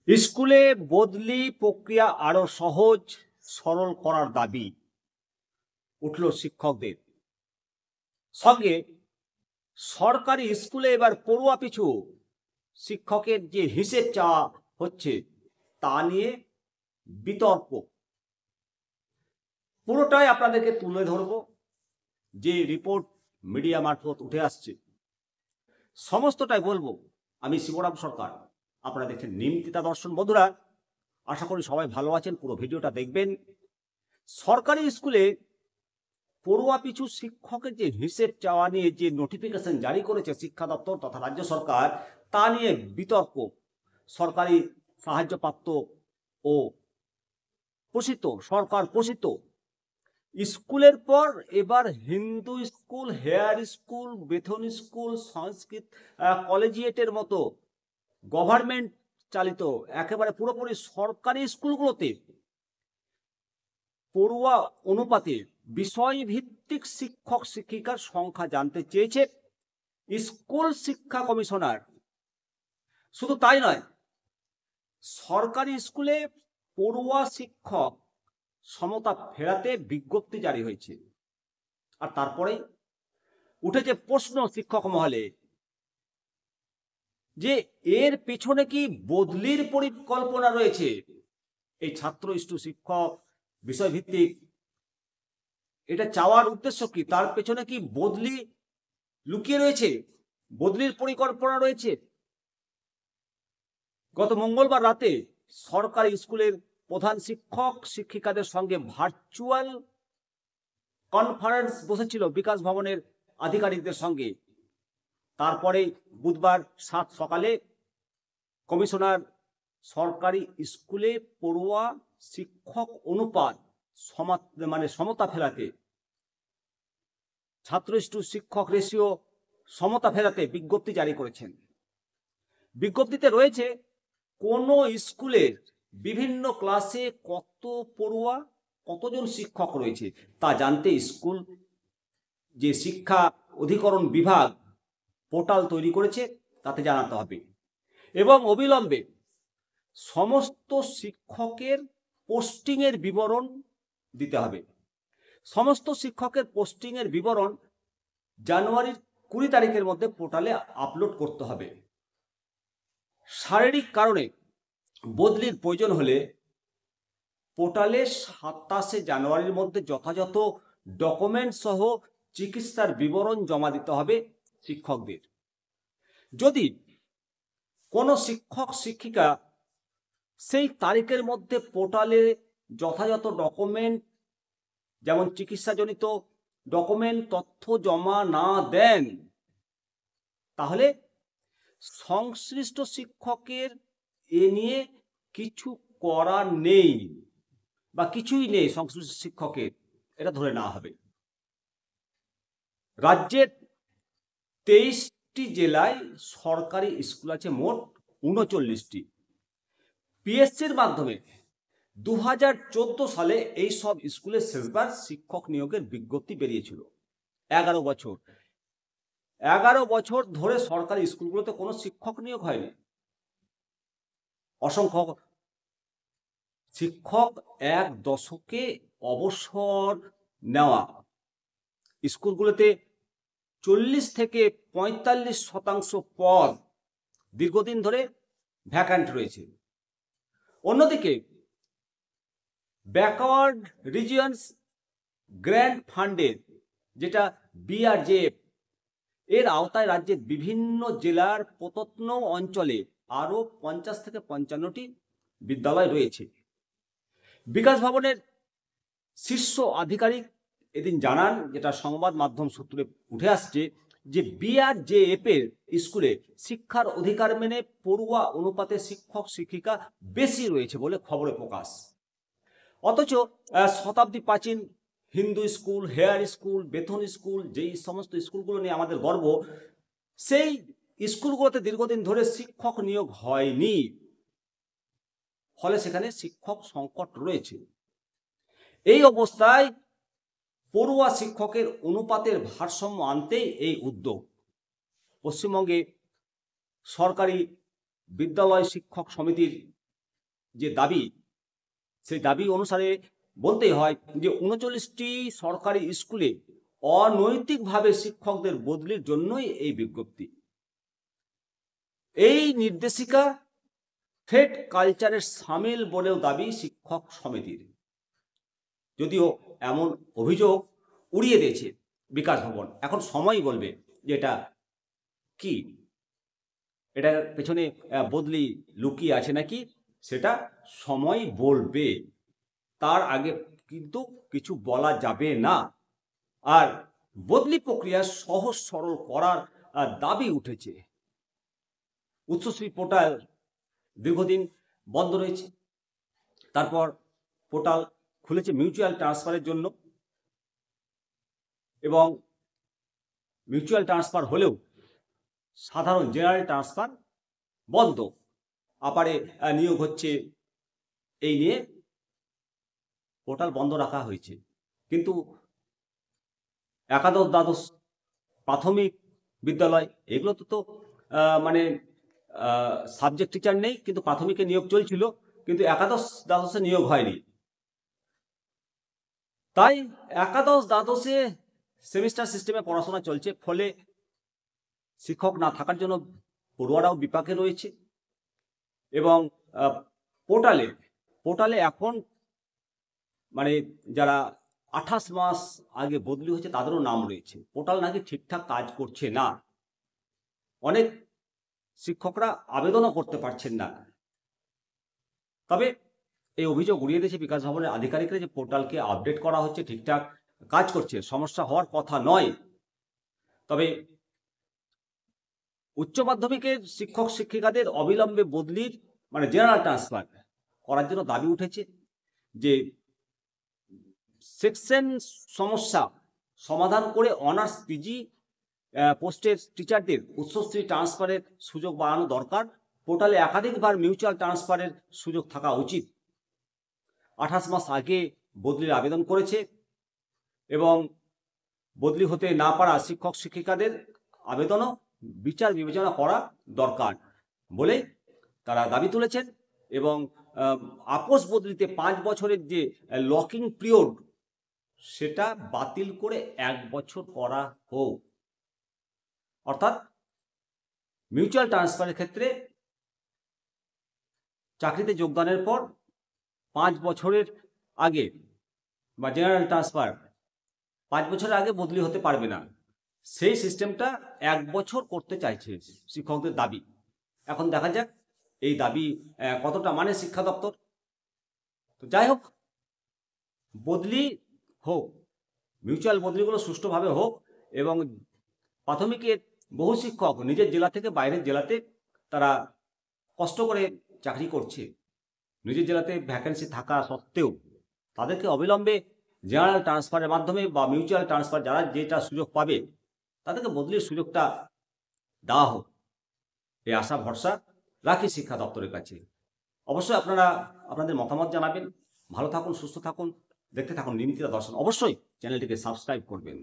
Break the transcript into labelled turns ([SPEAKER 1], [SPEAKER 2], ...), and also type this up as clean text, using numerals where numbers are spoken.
[SPEAKER 1] স্কুলে বদলি প্রক্রিয়া আরো সহজ সরল করার দাবি উঠল শিক্ষকদের। সঙ্গে সরকারি স্কুলে এবার পড়ুয়া পিছু শিক্ষকের যে হিসেব চাওয়া হচ্ছে তা নিয়ে বিতর্ক। পুরোটাই আপনাদেরকে তুলে ধরব, যে রিপোর্ট মিডিয়া মারফত উঠে আসছে সমস্তটাই বলবো। আমি শিবরাম সরকার, আপনারা দেখছেন নিমতিতা দর্শন। বন্ধুরা, আশা করি সবাই ভালো আছেন, পুরো ভিডিওটা দেখবেন। সরকারি স্কুলে পড়ুয়া পিছু শিক্ষকের যে হিসেব চাওয়া নিয়ে যে নোটিফিকেশন জারি করেছে শিক্ষা দপ্তর তথা রাজ্য সরকার, তা নিয়ে বিতর্ক। সরকারি সাহায্যপ্রাপ্ত ও পোষিত, সরকার পোষিত স্কুলের পর এবার Hindu school, Hare school, Bethune school, Sanskrit কলেজিয়েটের মতো গভর্নমেন্ট চালিত একেবারে পুরোপুরি সরকারি স্কুলগুলোতে পড়ুয়া অনুপাতে বিষয়ভিত্তিক শিক্ষক শিক্ষিকার সংখ্যা জানতে চেয়েছে স্কুল শিক্ষা কমিশনার। শুধু তাই নয়, সরকারি স্কুলে পড়ুয়া শিক্ষক সমতা ফেরাতে বিজ্ঞপ্তি জারি হয়েছে। আর তারপরে উঠেছে প্রশ্ন শিক্ষক মহলে যে এর পেছনে কি বদলির পরিকল্পনা রয়েছে? এই ছাত্র স্টু শিক্ষক বিষয়ভিত্তিক এটা চাওয়ার উদ্দেশ্য কি? তার পেছনে কি বদলি লুকিয়ে রয়েছে? বদলির পরিকল্পনা রয়েছে? গত মঙ্গলবার রাতে সরকারি স্কুলের প্রধান শিক্ষক শিক্ষিকাদের সঙ্গে ভার্চুয়াল কনফারেন্স বসেছিল বিকাশ ভবনের আধিকারিকদের সঙ্গে। তারপরে বুধবার 7 সকালে কমিশনার সরকারি স্কুলে পড়ুয়া শিক্ষক অনুপাত সমতা ফেরাতে, ছাত্র শিক্ষক রেশিও সমতা ফেরাতে বিজ্ঞপ্তি জারি করেছেন। বিজ্ঞপ্তিতে রয়েছে কোন স্কুলের বিভিন্ন ক্লাসে কত পড়ুয়া, কতজন শিক্ষক রয়েছে তা জানতে স্কুল যে শিক্ষা অধিকরণ বিভাগ পোর্টাল তৈরি করেছে তাতে জানাতে হবে এবং অবিলম্বে সমস্ত শিক্ষকের পোস্টিংয়ের বিবরণ দিতে হবে। সমস্ত শিক্ষকের পোস্টিংয়ের বিবরণ জানুয়ারির 20 তারিখের মধ্যে পোর্টালে আপলোড করতে হবে। শারীরিক কারণে বদলির প্রয়োজন হলে পোর্টালে 27 জানুয়ারির মধ্যে যথাযথ ডকুমেন্ট সহ চিকিৎসার বিবরণ জমা দিতে হবে শিক্ষকদের। যদি কোনো শিক্ষক শিক্ষিকা সেই তারিখের মধ্যে পোর্টালে যথাযথ ডকুমেন্ট, যেমন চিকিৎসাজনিত ডকুমেন্ট তথ্য জমা না দেন, তাহলে সংশ্লিষ্ট শিক্ষকের এ নিয়ে কিছু করার নেই বা কিছুই নেই সংশ্লিষ্ট শিক্ষকের, এটা ধরে নেওয়া হবে। রাজ্যের 23টি জেলায় সরকারি স্কুল আছে মোট 39টি। পিএসসির মাধ্যমে 2014 সালে এই সব স্কুলে শেষবার শিক্ষক নিয়োগের বিজ্ঞপ্তি বেরিয়েছিল। 11 বছর ধরে সরকারি স্কুলগুলোতে কোনো শিক্ষক নিয়োগ হয়নি। অসংখ্য শিক্ষক এক দশকে অবসর নেওয়া, স্কুলগুলোতে 40 থেকে 45% পদ দীর্ঘদিন ধরে ভ্যাকান্ট রয়েছে। অন্যদিকে ব্যাকওয়ার্ড রিজিয়নস গ্র্যান্ট ফান্ডের, যেটা বিআরজেএফ, এর আওতায় রাজ্যের বিভিন্ন জেলার প্রত্যন্ত অঞ্চলে আরো 50 থেকে 55টি বিদ্যালয় রয়েছে। বিকাশ ভবনের শীর্ষ আধিকারিক এদিন জানান, যেটা সংবাদ মাধ্যম সূত্রে উঠে আসছে, যে বিআরজেএফ এর স্কুলে শিক্ষার অধিকার মেনে পড়ুয়া অনুপাতে শিক্ষক শিক্ষিকা বেশি রয়েছে বলে খবরে প্রকাশ। অথচ শতাব্দী প্রাচীন Hindu school, Hare school, Bethune school, যেই সমস্ত স্কুলগুলো নিয়ে আমাদের গর্ব, সেই স্কুলগুলোতে দীর্ঘদিন ধরে শিক্ষক নিয়োগ হয়নি, ফলে সেখানে শিক্ষক সংকট রয়েছে। এই অবস্থায় পড়ুয়া শিক্ষকের অনুপাতের ভারসাম্য আনতেই এই উদ্যোগ। পশ্চিমবঙ্গে সরকারি বিদ্যালয় শিক্ষক সমিতির যে দাবি, সেই দাবি অনুসারে বলতেই হয় যে 39টি সরকারি স্কুলে অনৈতিকভাবে শিক্ষকদের বদলির জন্যই এই বিজ্ঞপ্তি। এই নির্দেশিকা থ্রেড কালচারের সামিল বলেও দাবি শিক্ষক সমিতির। যদিও এমন অভিযোগ উড়িয়ে দিয়েছে বিকাশ ভবন, এখন সময়ই বলবে যে এটা কি, এটার পেছনে বদলি লুকিয়ে আছে নাকি, সেটা সময় বলবে। তার আগে কিন্তু কিছু বলা যাবে না। আর বদলি প্রক্রিয়া সহজ সরল করার দাবি উঠেছে। উচ্চশ্রী পোর্টাল দীর্ঘদিন বন্ধ রয়েছে, তারপর পোর্টাল খুলেছে মিউচুয়াল ট্রান্সফারের জন্য, এবং মিউচুয়াল ট্রান্সফার হলেও সাধারণ জেনারেল ট্রান্সফার বন্ধ। আপারে নিয়োগ হচ্ছে, এই নিয়ে পোর্টাল বন্ধ রাখা হয়েছে। কিন্তু একাদশ দ্বাদশ প্রাথমিক বিদ্যালয় এগুলোতে তো মানে সাবজেক্ট টিচার নেই, কিন্তু প্রাথমিকে নিয়োগ চলছিল, কিন্তু একাদশ দ্বাদশে নিয়োগ হয়নি। তাই একাদশ দ্বাদশে সেমিস্টার সিস্টেমে পড়াশোনা চলছে, ফলে শিক্ষক না থাকার জন্য পড়ুয়ারাও বিপাকে রয়েছে। এবং পোর্টালে এখন মানে যারা 28 মাস আগে বদলি হয়েছে তাদেরও নাম রয়েছে। পোর্টাল নাকি ঠিকঠাক কাজ করছে না, অনেক শিক্ষকরা আবেদনও করতে পারছেন না। তবে এই অভিযোগ উড়িয়ে দিয়েছে বিকাশ ভবনের আধিকারিকরা যে পোর্টালকে আপডেট করা হচ্ছে, ঠিকঠাক কাজ করছে, সমস্যা হওয়ার কথা নয়। তবে উচ্চ মাধ্যমিকের শিক্ষক শিক্ষিকাদের অবিলম্বে বদলির মানে জেনারেল ট্রান্সফার করার জন্য দাবি উঠেছে যে সেকশন সমস্যা সমাধান করে অনার্স পিজি পোস্টের টিচারদের উচ্চশ্রী ট্রান্সফারের সুযোগ বাড়ানো দরকার। পোর্টালে একাধিকবার মিউচুয়াল ট্রান্সফারের সুযোগ থাকা উচিত। 28 মাস আগে বদলির আবেদন করেছে এবং বদলি হতে না পারা শিক্ষক শিক্ষিকাদের আবেদনও বিচার বিবেচনা করা দরকার বলে তারা দাবি তুলেছেন। এবং আপোষ বদলিতে 5 বছরের যে লকিং পিরিয়ড সেটা বাতিল করে 1 বছর করা হোক। অর্থাৎ মিউচুয়াল ট্রান্সফারের ক্ষেত্রে চাকরিতে যোগদানের পর 5 বছরের আগে বা জেনারেল ট্রান্সফার 5 বছরের আগে বদলি হতে পারবে না, সেই সিস্টেমটা 1 বছর করতে চাইছে শিক্ষকদের দাবি। এখন দেখা যাক এই দাবি কতটা মানে শিক্ষা দপ্তর। তো যাই হোক, বদলি হোক, মিউচুয়াল বদলিগুলো সুষ্ঠুভাবে হোক। এবং প্রাথমিকের বহু শিক্ষক নিজের জেলা থেকে বাইরের জেলাতে তারা কষ্ট করে চাকরি করছে, নিজের জেলাতে ভ্যাকেন্সি থাকা সত্ত্বেও তাদেরকে অবিলম্বে জেনারেল ট্রান্সফারের মাধ্যমে বা মিউচুয়াল ট্রান্সফার যারা যেটা সুযোগ পাবে তাদেরকে বদলির সুযোগটা দেওয়া হোক, এই আশা ভরসা রাখি শিক্ষা দপ্তরের কাছে। অবশ্যই আপনারা আপনাদের মতামত জানাবেন। ভালো থাকুন, সুস্থ থাকুন, দেখতে থাকুন নিয়মিত দর্শন। অবশ্যই চ্যানেলটিকে সাবস্ক্রাইব করবেন।